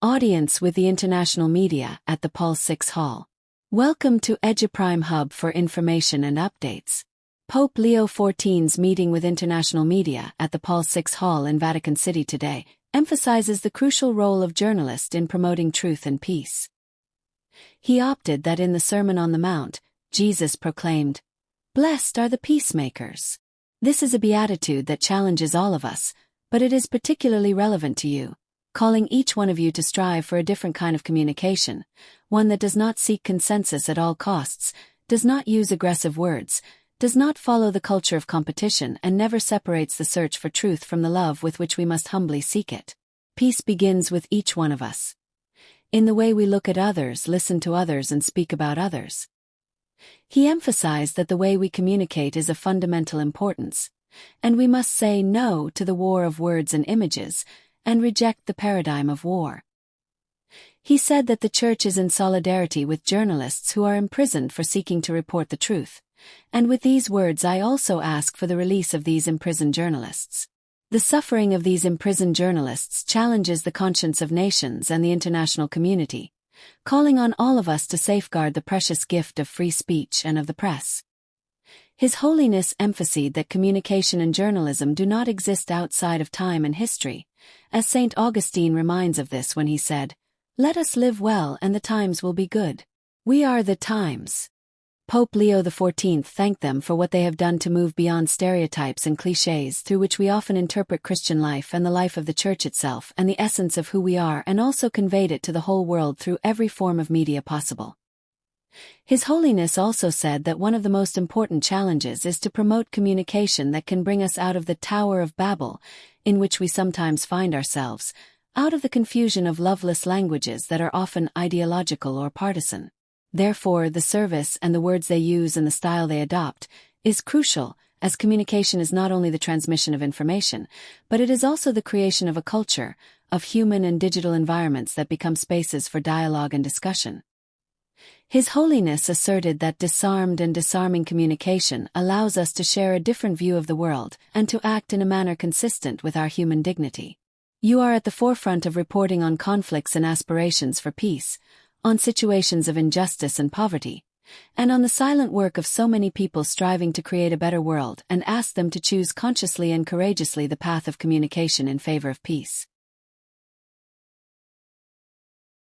Audience with the international media at the Paul VI Hall. Welcome to EduPrime Hub for information and updates. Pope Leo XIV's meeting with international media at the Paul VI Hall in Vatican City today emphasizes the crucial role of journalists in promoting truth and peace. He opted that in the Sermon on the Mount, Jesus proclaimed, "Blessed are the peacemakers." This is a beatitude that challenges all of us, but it is particularly relevant to you, calling each one of you to strive for a different kind of communication, one that does not seek consensus at all costs, does not use aggressive words, does not follow the culture of competition, and never separates the search for truth from the love with which we must humbly seek it. Peace begins with each one of us. In the way we look at others, listen to others, and speak about others. He emphasized that the way we communicate is of fundamental importance, and we must say no to the war of words and images, and reject the paradigm of war. He said that the Church is in solidarity with journalists who are imprisoned for seeking to report the truth, and with these words I also ask for the release of these imprisoned journalists. The suffering of these imprisoned journalists challenges the conscience of nations and the international community, calling on all of us to safeguard the precious gift of free speech and of the press. His Holiness emphasized that communication and journalism do not exist outside of time and history, as St. Augustine reminds of this when he said, "Let us live well and the times will be good. We are the times." Pope Leo XIV thanked them for what they have done to move beyond stereotypes and clichés through which we often interpret Christian life and the life of the Church itself and the essence of who we are, and also conveyed it to the whole world through every form of media possible. His Holiness also said that one of the most important challenges is to promote communication that can bring us out of the Tower of Babel, in which we sometimes find ourselves, out of the confusion of loveless languages that are often ideological or partisan. Therefore, the service and the words they use and the style they adopt is crucial, as communication is not only the transmission of information, but it is also the creation of a culture, of human and digital environments that become spaces for dialogue and discussion. His Holiness asserted that disarmed and disarming communication allows us to share a different view of the world and to act in a manner consistent with our human dignity. You are at the forefront of reporting on conflicts and aspirations for peace, on situations of injustice and poverty, and on the silent work of so many people striving to create a better world, and ask them to choose consciously and courageously the path of communication in favor of peace.